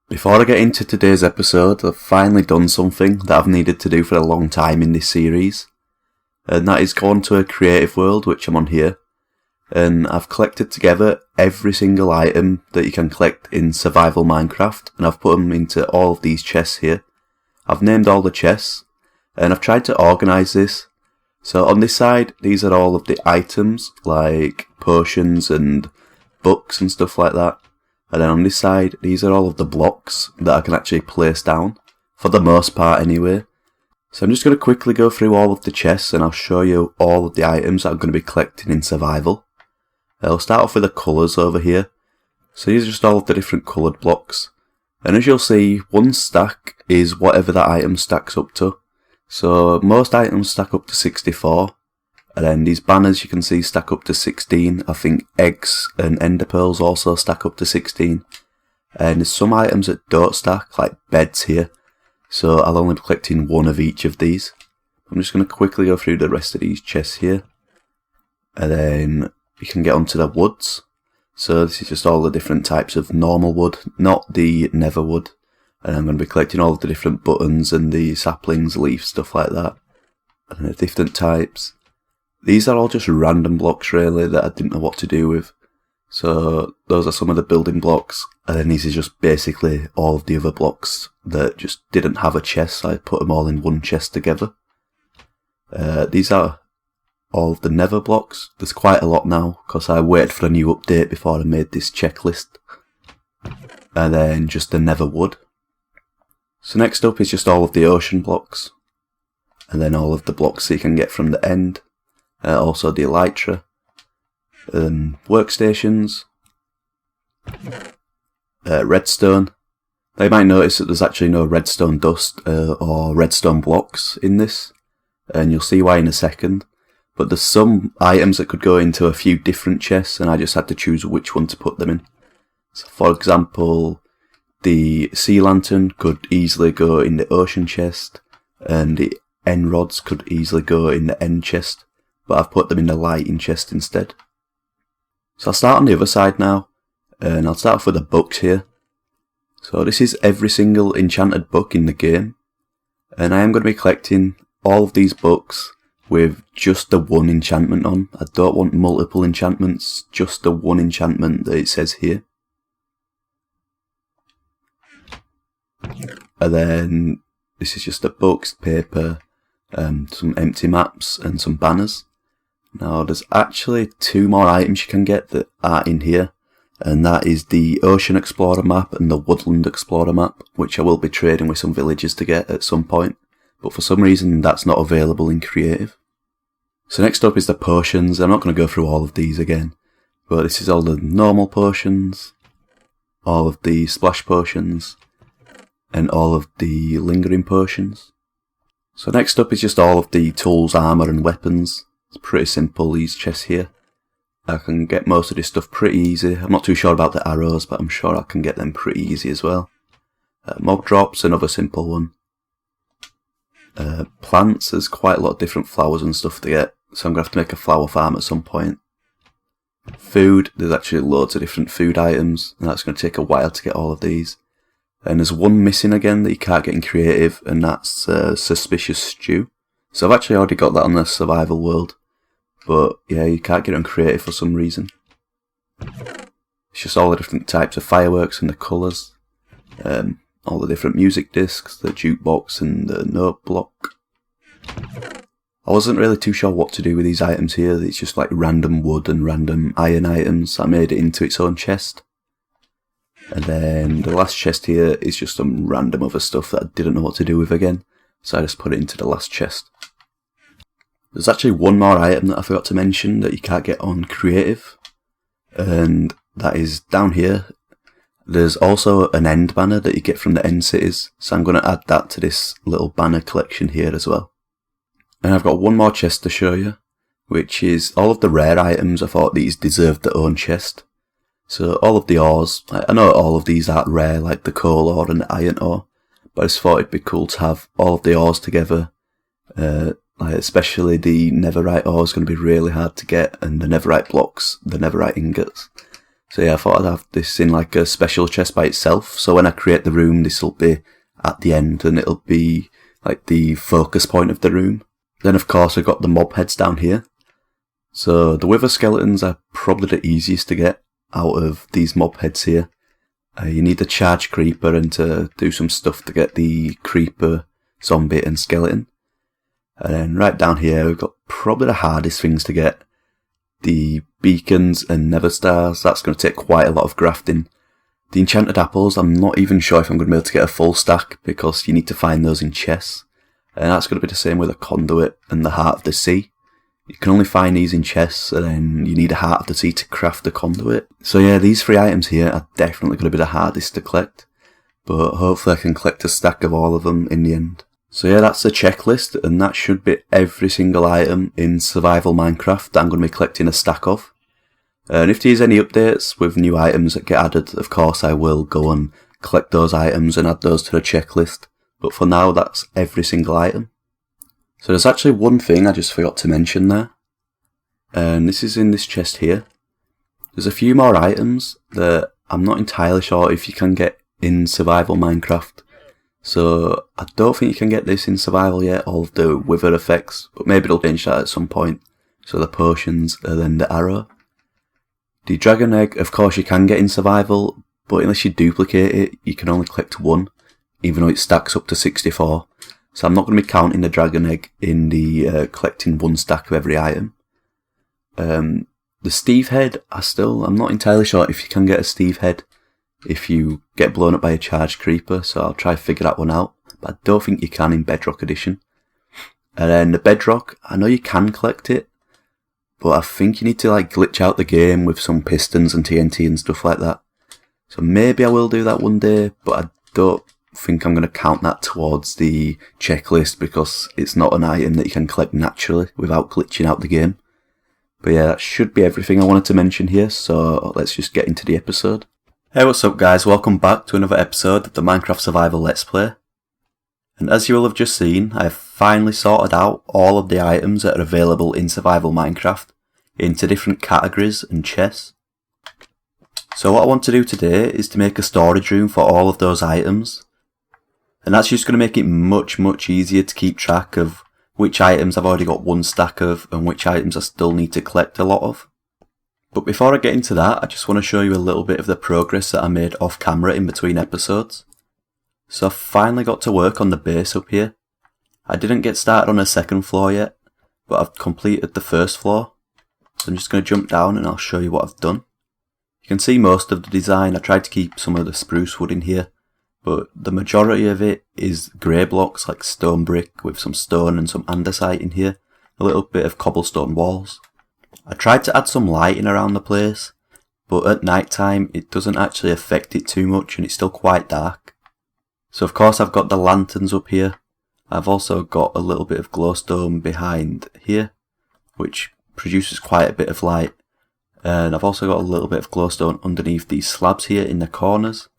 Before I get into today's episode, I've finally done something that I've needed to do for a long time in this series, and that is go on to a creative world, which I'm on here, and I've collected together every single item that you can collect in Survival Minecraft, and I've put them into all of these chests here. I've named all the chests, and I've tried to organise this. So on this side, these are all of the items, like potions and books and stuff like that. And then on this side, these are all of the blocks that I can actually place down, for the most part anyway. So I'm just going to quickly go through all of the chests and I'll show you all of the items that I'm going to be collecting in survival. I'll start off with the colours over here. So these are just all of the different coloured blocks. And as you'll see, one stack is whatever that item stacks up to. So most items stack up to 64. And then these banners you can see stack up to 16. I think eggs and ender pearls also stack up to 16. And there's some items that don't stack, like beds here. So I'll only be collecting one of each of these. I'm just going to quickly go through the rest of these chests here. And then you can get onto the woods. So this is just all the different types of normal wood, not the nether wood. And I'm going to be collecting all of the different buttons and the saplings, leaves, stuff like that. And the different types. These are all just random blocks really that I didn't know what to do with. So those are some of the building blocks, and then these are just basically all of the other blocks that just didn't have a chest, so I put them all in one chest together. These are all of the nether blocks. There's quite a lot now, because I waited for a new update before I made this checklist. And then just the nether wood. So next up is just all of the ocean blocks. And then all of the blocks that you can get from the end. Also the elytra, workstations, redstone. Now you might notice that there's actually no redstone dust or redstone blocks in this, and you'll see why in a second. But there's some items that could go into a few different chests, and I just had to choose which one to put them in. So for example, the sea lantern could easily go in the ocean chest, and the end rods could easily go in the end chest. But I've put them in the lighting chest instead. So I'll start on the other side now, and I'll start off with the books here. So this is every single enchanted book in the game, and I am going to be collecting all of these books with just the one enchantment on. I don't want multiple enchantments, just the one enchantment that it says here. And then this is just the books, paper, some empty maps and some banners. Now there's actually two more items you can get that are in here, and that is the Ocean Explorer map and the Woodland Explorer map, which I will be trading with some villagers to get at some point, but for some reason that's not available in creative. So next up is the potions. I'm not going to go through all of these again, but this is all the normal potions, all of the splash potions, and all of the lingering potions. So next up is just all of the tools, armour and weapons. It's pretty simple, these chests here. I can get most of this stuff pretty easy. I'm not too sure about the arrows, but I'm sure I can get them pretty easy as well. Mob drops, another simple one. Plants, there's quite a lot of different flowers and stuff to get, so I'm going to have to make a flower farm at some point. Food, there's actually loads of different food items, and that's going to take a while to get all of these. And there's one missing again that you can't get in creative, and that's Suspicious Stew. So I've actually already got that on the survival world, but yeah, you can't get it on creative for some reason. It's just all the different types of fireworks and the colours, all the different music discs, the jukebox and the note block. I wasn't really too sure what to do with these items here. It's just like random wood and random iron items. I made it into its own chest. And then the last chest here is just some random other stuff that I didn't know what to do with again, so I just put it into the last chest. There's actually one more item that I forgot to mention that you can't get on creative, and that is down here. There's also an end banner that you get from the end cities, so I'm going to add that to this little banner collection here as well. And I've got one more chest to show you, which is all of the rare items. I thought these deserved their own chest. So all of the ores, I know all of these aren't rare like the coal ore and the iron ore, but I just thought it'd be cool to have all of the ores together. Especially the netherite ore is going to be really hard to get, and the netherite blocks, the netherite ingots. So yeah, I thought I'd have this in like a special chest by itself, so when I create the room this will be at the end and it'll be like the focus point of the room. Then of course we've got the mob heads down here. So the wither skeletons are probably the easiest to get out of these mob heads here. You need the charge creeper and to do some stuff to get the creeper, zombie and skeleton. And then right down here we've got probably the hardest things to get. The beacons and nether stars, that's going to take quite a lot of grafting. The enchanted apples, I'm not even sure if I'm going to be able to get a full stack because you need to find those in chests. And that's going to be the same with a conduit and the heart of the sea. You can only find these in chests and then you need a heart of the sea to craft a conduit. So yeah, these 3 items here are definitely going to be the hardest to collect. But hopefully I can collect a stack of all of them in the end. So yeah, that's the checklist and that should be every single item in Survival Minecraft that I'm going to be collecting a stack of. And if there's any updates with new items that get added, of course I will go and collect those items and add those to the checklist. But for now, that's every single item. So there's actually one thing I just forgot to mention there. And this is in this chest here. There's a few more items that I'm not entirely sure if you can get in Survival Minecraft. So I don't think you can get this in Survival yet, all of the wither effects. But maybe they'll change that at some point. So the potions and then the arrow. The dragon egg, of course you can get in Survival, but unless you duplicate it, you can only collect 1, even though it stacks up to 64. So I'm not going to be counting the dragon egg in the collecting 1 stack of every item. The Steve head, I'm not entirely sure if you can get a Steve head if you get blown up by a charged creeper, so I'll try to figure that one out. But I don't think you can in Bedrock Edition. And then the Bedrock, I know you can collect it, but I think you need to like glitch out the game with some pistons and TNT and stuff like that. So maybe I will do that one day, but I don't think I'm going to count that towards the checklist because it's not an item that you can collect naturally without glitching out the game. But yeah, that should be everything I wanted to mention here, so let's just get into the episode. Hey, what's up guys, welcome back to another episode of the Minecraft Survival Let's Play. And as you will have just seen, I have finally sorted out all of the items that are available in Survival Minecraft into different categories and chests. So what I want to do today is to make a storage room for all of those items. And that's just going to make it much easier to keep track of which items I've already got 1 stack of and which items I still need to collect a lot of. But before I get into that, I just want to show you a little bit of the progress that I made off camera in between episodes. So I finally got to work on the base up here. I didn't get started on the 2nd floor yet, but I've completed the 1st floor. So I'm just going to jump down and I'll show you what I've done. You can see most of the design. I tried to keep some of the spruce wood in here, but the majority of it is grey blocks like stone brick with some stone and some andesite in here, a little bit of cobblestone walls. I tried to add some lighting around the place, but at night time it doesn't actually affect it too much and it's still quite dark. So of course I've got the lanterns up here. I've also got a little bit of glowstone behind here, which produces quite a bit of light. And I've also got a little bit of glowstone underneath these slabs here in the corners.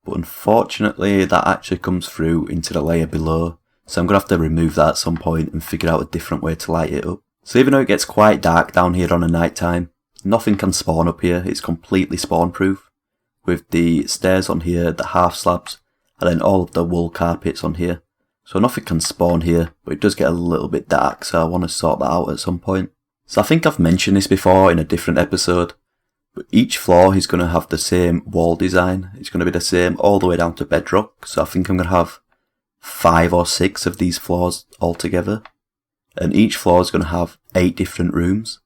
But unfortunately that actually comes through into the layer below. So I'm going to have to remove that at some point and figure out a different way to light it up. So even though it gets quite dark down here on a night time, nothing can spawn up here. It's completely spawn proof. With the stairs on here, the half slabs, and then all of the wool carpets on here. So nothing can spawn here, but it does get a little bit dark, so I want to sort that out at some point. So I think I've mentioned this before in a different episode, but each floor is going to have the same wall design. It's going to be the same all the way down to bedrock, so I think I'm going to have 5 or 6 of these floors altogether. And each floor is going to have 8 different rooms.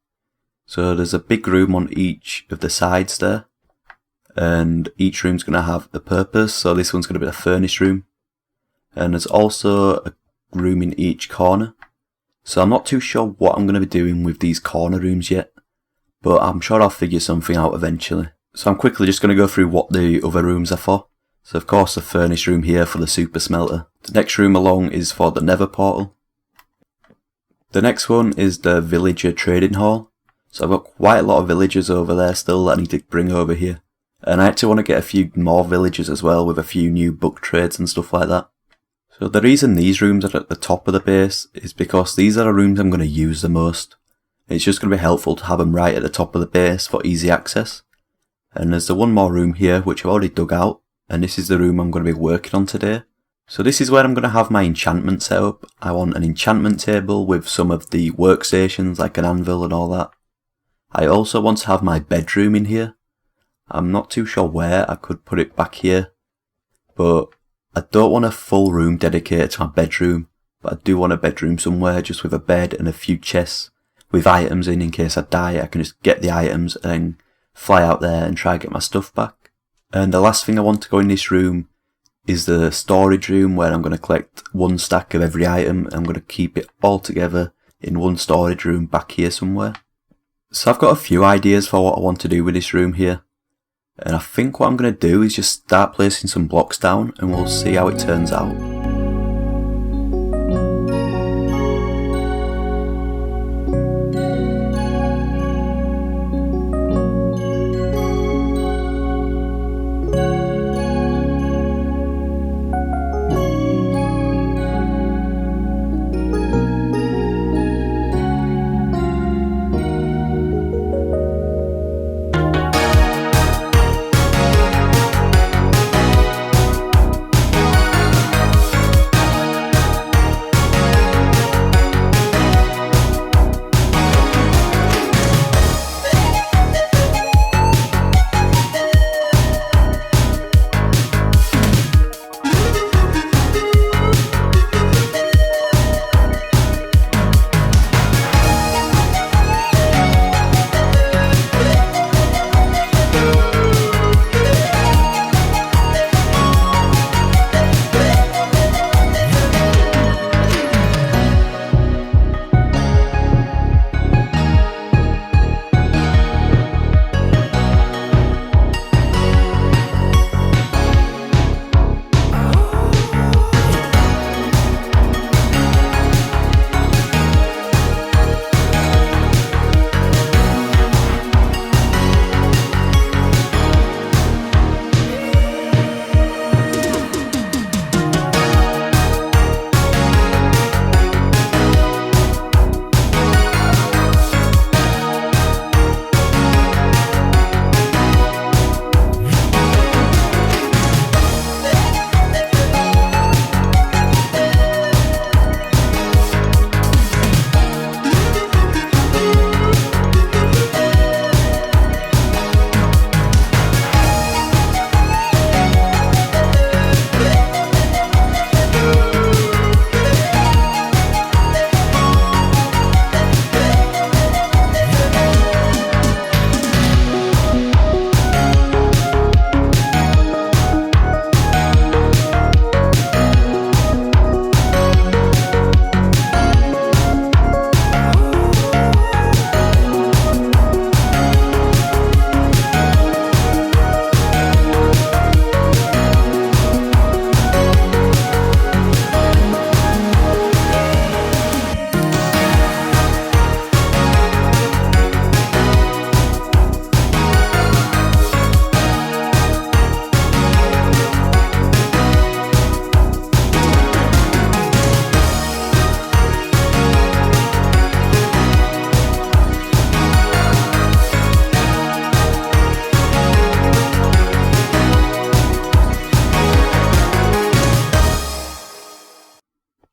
So there's a big room on each of the sides there. And each room's going to have a purpose, so this one's going to be a furnace room. And there's also a room in each corner. So I'm not too sure what I'm going to be doing with these corner rooms yet, but I'm sure I'll figure something out eventually. So I'm quickly just going to go through what the other rooms are for. So of course the furnace room here for the super smelter. The next room along is for the nether portal. The next one is the villager trading hall. So I've got quite a lot of villagers over there still that I need to bring over here. And I actually want to get a few more villagers as well with a few new book trades and stuff like that. So the reason these rooms are at the top of the base is because these are the rooms I'm going to use the most. It's just going to be helpful to have them right at the top of the base for easy access. And there's the one more room here which I've already dug out, and this is the room I'm going to be working on today. So this is where I'm going to have my enchantment set up. I want an enchantment table with some of the workstations like an anvil and all that. I also want to have my bedroom in here. I'm not too sure where. I could put it back here, but I don't want a full room dedicated to my bedroom, but I do want a bedroom somewhere just with a bed and a few chests with items in case I die. I can just get the items and then fly out there and try and get my stuff back. And the last thing I want to go in this room is the storage room, where I'm going to collect one stack of every item. I'm going to keep it all together in one storage room back here somewhere. So I've got a few ideas for what I want to do with this room here. And I think what I'm going to do is just start placing some blocks down and we'll see how it turns out.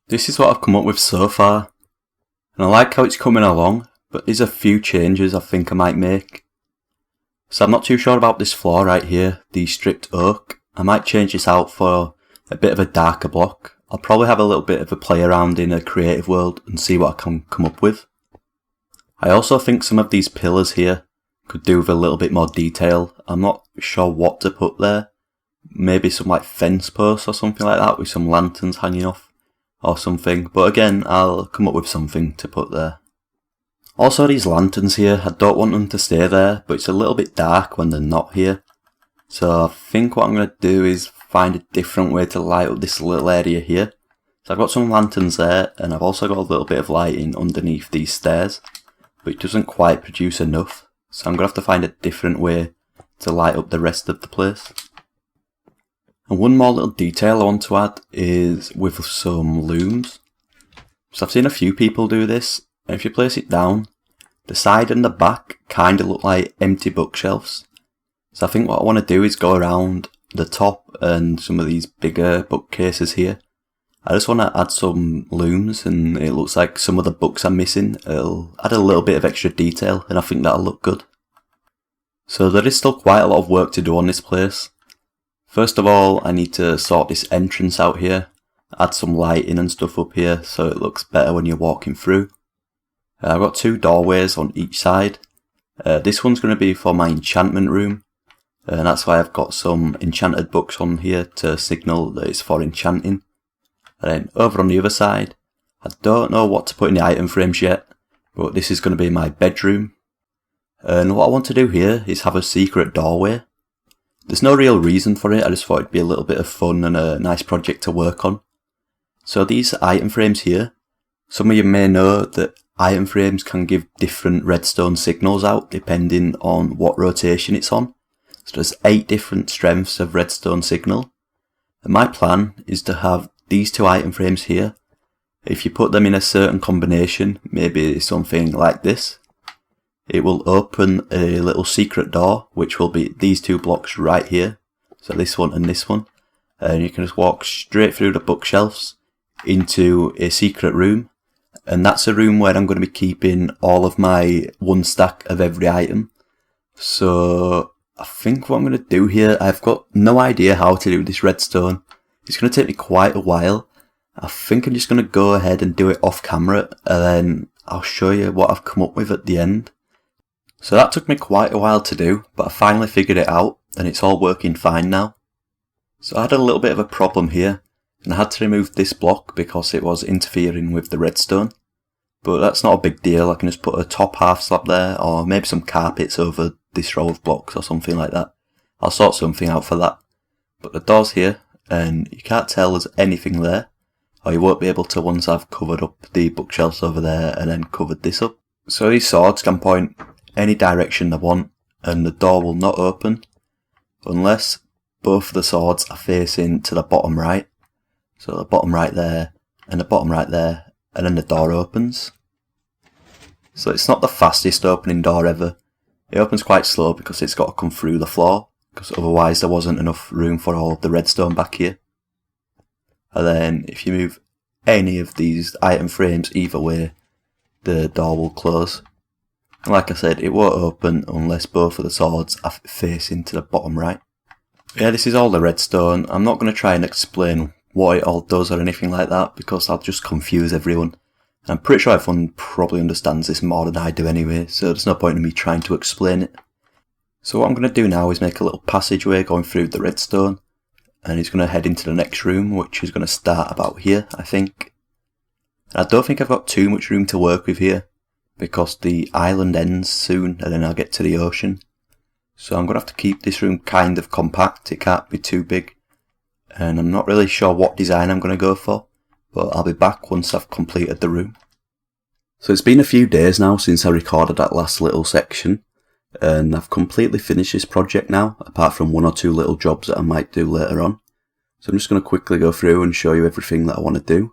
This is what I've come up with so far, and I like how it's coming along, but there's a few changes I think I might make. So I'm not too sure about this floor right here, the stripped oak. I might change this out for a bit of a darker block. I'll probably have a little bit of a play around in a creative world and see what I can come up with. I also think some of these pillars here could do with a little bit more detail. I'm not sure what to put there. Maybe some like fence posts or something like that with some lanterns hanging off or something. But again, I'll come up with something to put there. Also, these lanterns here, I don't want them to stay there, but it's a little bit dark when they're not here. So I think what I'm going to do is find a different way to light up this little area here. So I've got some lanterns there, and I've also got a little bit of lighting underneath these stairs, but it doesn't quite produce enough. So I'm going to have to find a different way to light up the rest of the place. And one more little detail I want to add is with some looms. So I've seen a few people do this, and if you place it down, the side and the back kind of look like empty bookshelves. So I think what I want to do is go around the top and some of these bigger bookcases here. I just want to add some looms, and it looks like some of the books I'm missing. It'll add a little bit of extra detail, and I think that'll look good. So there is still quite a lot of work to do on this place. First of all, I need to sort this entrance out here, add some lighting and stuff up here so it looks better when you're walking through. I've got 2 doorways on each side. This one's going to be for my enchantment room, and that's why I've got some enchanted books on here to signal that it's for enchanting. And then over on the other side, I don't know what to put in the item frames yet, but this is going to be my bedroom. And what I want to do here is have a secret doorway. There's no real reason for it, I just thought it'd be a little bit of fun and a nice project to work on. So these item frames here, some of you may know that item frames can give different redstone signals out depending on what rotation it's on. So there's 8 different strengths of redstone signal. And my plan is to have these 2 item frames here. If you put them in a certain combination, maybe something like this, it will open a little secret door, which will be these 2 blocks right here. So this one and this one. And you can just walk straight through the bookshelves into a secret room. And that's a room where I'm going to be keeping all of my 1 stack of every item. So I think what I'm going to do here, I've got no idea how to do this redstone. It's going to take me quite a while. I think I'm just going to go ahead and do it off camera, and then I'll show you what I've come up with at the end. So that took me quite a while to do, but I finally figured it out, and it's all working fine now. So I had a little bit of a problem here, and I had to remove this block because it was interfering with the redstone. But that's not a big deal, I can just put a top half slab there, or maybe some carpets over this row of blocks or something like that. I'll sort something out for that. But the door's here, and you can't tell there's anything there, or you won't be able to once I've covered up the bookshelves over there and then covered this up. So these swords can point any direction they want, and the door will not open unless both the swords are facing to the bottom right. So the bottom right there and the bottom right there, and then the door opens. So it's not the fastest opening door ever. It opens quite slow because it's got to come through the floor, because otherwise there wasn't enough room for all of the redstone back here. And then if you move any of these item frames either way, the door will close. And like I said, it won't open unless both of the swords are facing to the bottom right. Yeah, this is all the redstone. I'm not going to try and explain what it all does or anything like that, because I'll just confuse everyone. And I'm pretty sure everyone probably understands this more than I do anyway, so there's no point in me trying to explain it. So what I'm going to do now is make a little passageway going through the redstone, and he's going to head into the next room, which is going to start about here, I think. And I don't think I've got too much room to work with here, because the island ends soon and then I'll get to the ocean. So I'm going to have to keep this room kind of compact, it can't be too big. And I'm not really sure what design I'm going to go for, but I'll be back once I've completed the room. So it's been a few days now since I recorded that last little section, and I've completely finished this project now, apart from 1 or 2 little jobs that I might do later on. So I'm just going to quickly go through and show you everything that I want to do,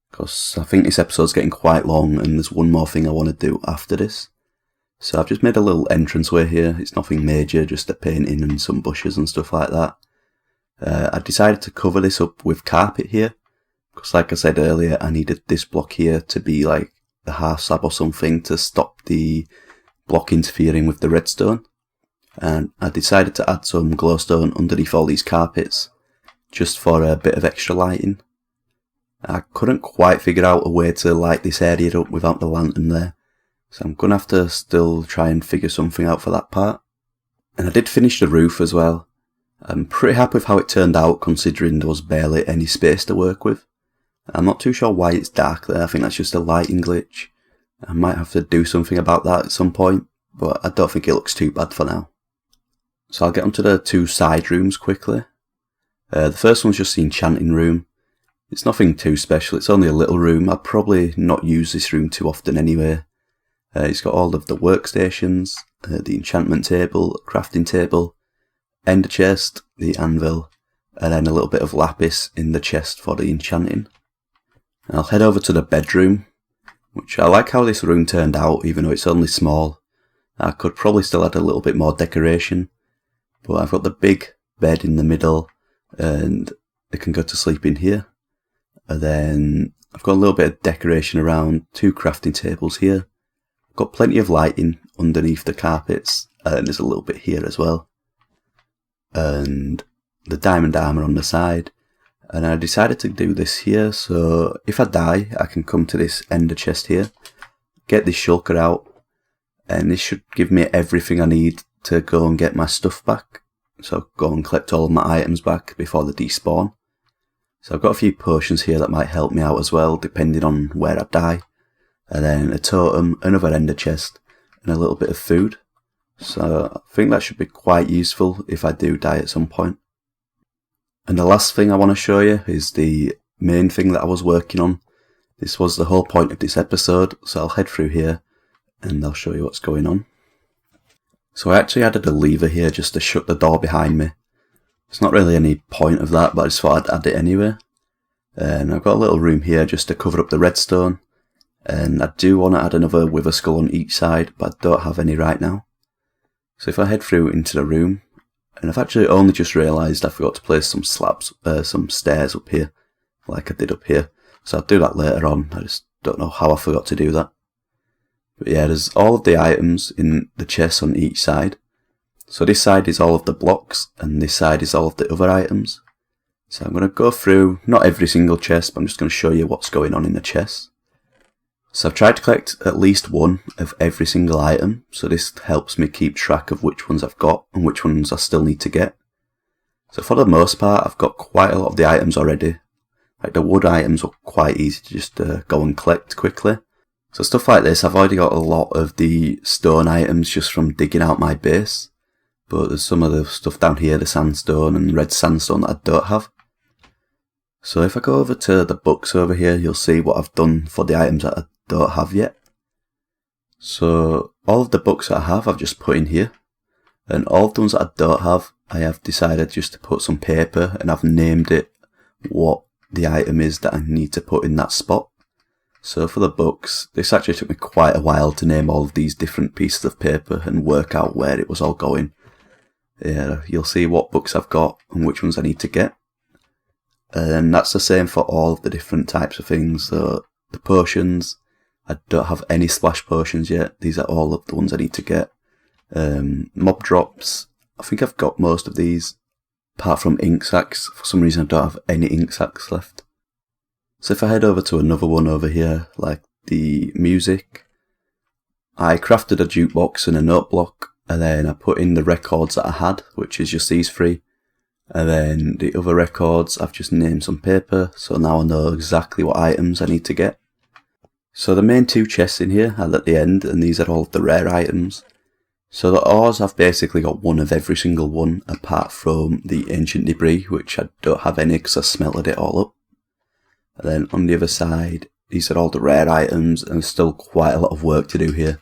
because I think this episode's getting quite long and there's one more thing I want to do after this. So I've just made a little entranceway here. It's nothing major, just a painting and some bushes and stuff like that. I decided to cover this up with carpet here, because like I said earlier, I needed this block here to be like the half slab or something to stop the block interfering with the redstone. And I decided to add some glowstone underneath all these carpets, just for a bit of extra lighting. I couldn't quite figure out a way to light this area up without the lantern there, so I'm going to have to still try and figure something out for that part. And I did finish the roof as well. I'm pretty happy with how it turned out, considering there was barely any space to work with. I'm not too sure why it's dark there, I think that's just a lighting glitch. I might have to do something about that at some point, but I don't think it looks too bad for now. So I'll get onto the 2 side rooms quickly. The first one's just the enchanting room. It's nothing too special, it's only a little room. I'd probably not use this room too often anyway. It's got all of the workstations, the enchantment table, crafting table, ender chest, the anvil, and then a little bit of lapis in the chest for the enchanting. I'll head over to the bedroom, which I like how this room turned out even though it's only small. I could probably still add a little bit more decoration, But I've got the big bed in the middle, and I can go to sleep in here. And then I've got a little bit of decoration around, 2 crafting tables here. I've got plenty of lighting underneath the carpets, and there's a little bit here as well. And the diamond armor on the side. And I decided to do this here, so if I die, I can come to this ender chest here, get this shulker out, and this should give me everything I need to go and get my stuff back. So go and collect all of my items back before they despawn. So I've got a few potions here that might help me out as well, depending on where I die. And then a totem, another ender chest, and a little bit of food. So I think that should be quite useful if I do die at some point. And the last thing I want to show you is the main thing that I was working on. This was the whole point of this episode, so I'll head through here and I'll show you what's going on. So I actually added a lever here just to shut the door behind me. There's not really any point of that, but I just thought I'd add it anyway. And I've got a little room here just to cover up the redstone. And I do want to add another wither skull on each side, but I don't have any right now. So if I head through into the room, and I've actually only just realised I forgot to place some slabs, some stairs up here, like I did up here. So I'll do that later on. I just don't know how I forgot to do that. But yeah, there's all of the items in the chest on each side. So this side is all of the blocks, and this side is all of the other items. So I'm going to go through, not every single chest, but I'm just going to show you what's going on in the chest. So I've tried to collect at least one of every single item, so this helps me keep track of which ones I've got and which ones I still need to get. So for the most part, I've got quite a lot of the items already. Like the wood items were quite easy to just go and collect quickly. So stuff like this, I've already got a lot of the stone items just from digging out my base. But there's some of the stuff down here, the sandstone and red sandstone, that I don't have. So if I go over to the books over here, you'll see what I've done for the items that I don't have yet. So all of the books that I have, I've just put in here. And all of the ones that I don't have, I have decided just to put some paper, and I've named it what the item is that I need to put in that spot. So for the books, this actually took me quite a while to name all of these different pieces of paper and work out where it was all going. Yeah, you'll see what books I've got and which ones I need to get. And that's the same for all of the different types of things. So the potions, I don't have any splash potions yet. These are all of the ones I need to get. Mob drops, I think I've got most of these, apart from ink sacks. For some reason I don't have any ink sacks left. So if I head over to another one over here, like the music, I crafted a jukebox and a note block, and then I put in the records that I had, which is just these 3. And then the other records, I've just named some paper, so now I know exactly what items I need to get. So the main 2 chests in here are at the end, and these are all of the rare items. So the ores, I've basically got one of every single one, apart from the ancient debris, which I don't have any because I smelted it all up. And then on the other side, these are all the rare items, and there's still quite a lot of work to do here.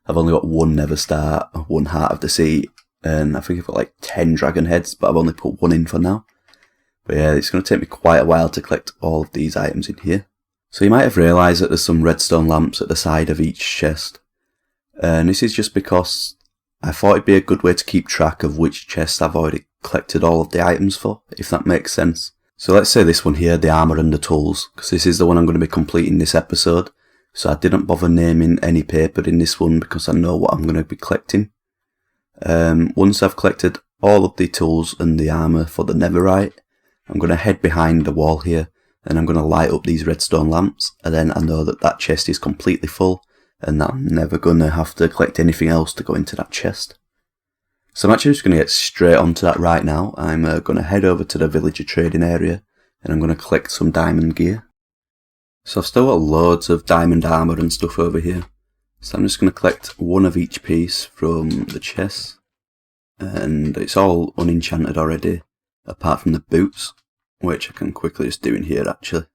I've only got 1 Nether Star, 1 Heart of the Sea, and I think I've got like 10 dragon heads, but I've only put 1 in for now. But yeah, it's going to take me quite a while to collect all of these items in here. So you might have realised that there's some redstone lamps at the side of each chest. And this is just because I thought it'd be a good way to keep track of which chests I've already collected all of the items for, if that makes sense. So let's say this one here, the armour and the tools, because this is the one I'm going to be completing this episode. So I didn't bother naming any paper in this one because I know what I'm going to be collecting. Once I've collected all of the tools and the armour for the netherite, I'm going to head behind the wall here and I'm going to light up these redstone lamps, and then I know that that chest is completely full and that I'm never going to have to collect anything else to go into that chest. So I'm actually just going to get straight onto that right now. I'm going to head over to the villager trading area and I'm going to collect some diamond gear. So I've still got loads of diamond armour and stuff over here. So I'm just going to collect 1 of each piece from the chest. And it's all unenchanted already, apart from the boots, which I can quickly just do in here actually.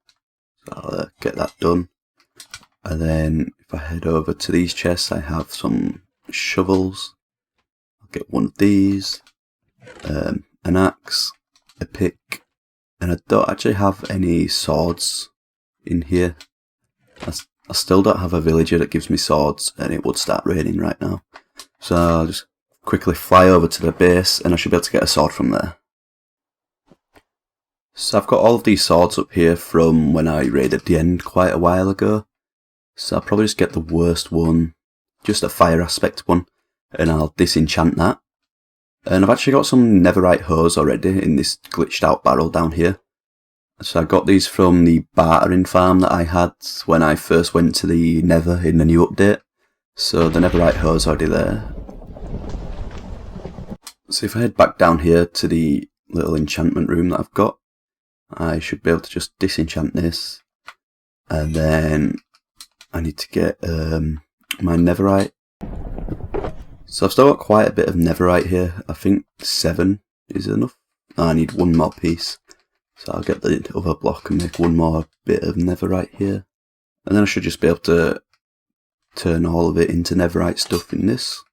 So I'll get that done. And then if I head over to these chests, I have some shovels. I'll get 1 of these, an axe, a pick, and I don't actually have any swords in here. I still don't have a villager that gives me swords, and it would start raining right now. So I'll just quickly fly over to the base and I should be able to get a sword from there. So I've got all of these swords up here from when I raided the end quite a while ago. So I'll probably just get the worst one, just a fire aspect one, and I'll disenchant that. And I've actually got some netherite hose already in this glitched out barrel down here. So I got these from the bartering farm that I had when I first went to the nether in the new update. So the netherite hose already there. So if I head back down here to the little enchantment room that I've got, I should be able to just disenchant this. And then I need to get my netherite. So I've still got quite a bit of netherite here. I think 7 is enough. I need 1 more piece. So I'll get the other block and make 1 more bit of netherite here. And then I should just be able to turn all of it into netherite stuff in this.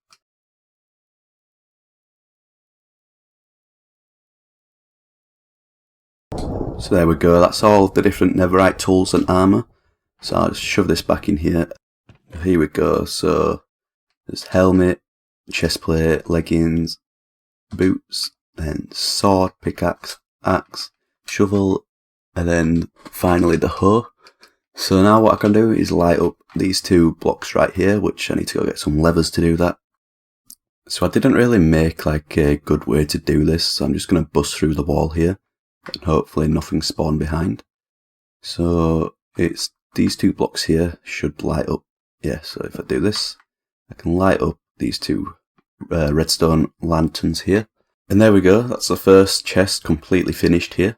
So there we go, that's all the different netherite tools and armour. So I'll just shove this back in here. Here we go, so there's helmet, chestplate, leggings, boots, then sword, pickaxe, axe, shovel, and then finally the hoe. So now what I can do is light up these 2 blocks right here, which I need to go get some levers to do that. So I didn't really make like a good way to do this, so I'm just going to bust through the wall here, and hopefully nothing spawn behind. So it's these 2 blocks here should light up. Yeah, so if I do this, I can light up these 2 redstone lanterns here. And there we go, that's the first chest completely finished here.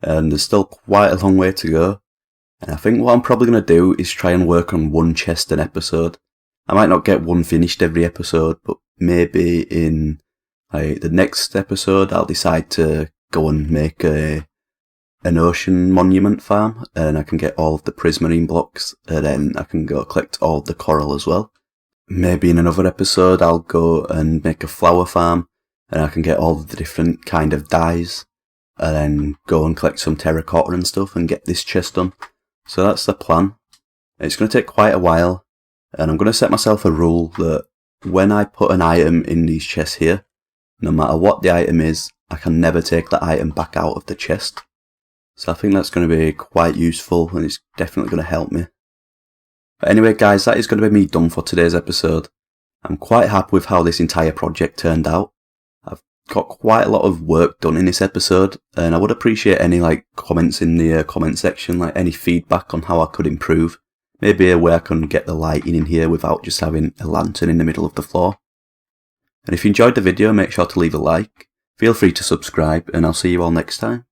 And there's still quite a long way to go. And I think what I'm probably going to do is try and work on 1 chest an episode. I might not get 1 finished every episode, but maybe in the next episode I'll decide to go and make an ocean monument farm, and I can get all of the prismarine blocks, and then I can go collect all of the coral as well. Maybe in another episode I'll go and make a flower farm, and I can get all of the different kind of dyes, and then go and collect some terracotta and stuff and get this chest done. So that's the plan. It's going to take quite a while, and I'm going to set myself a rule that when I put an item in these chests here, no matter what the item is, I can never take the item back out of the chest. So I think that's going to be quite useful, and it's definitely going to help me. But anyway guys, that is going to be me done for today's episode. I'm quite happy with how this entire project turned out. I've got quite a lot of work done in this episode, and I would appreciate any comments in the comment section, any feedback on how I could improve. Maybe a way I can get the lighting in here without just having a lantern in the middle of the floor. And if you enjoyed the video, make sure to leave a like. Feel free to subscribe, and I'll see you all next time.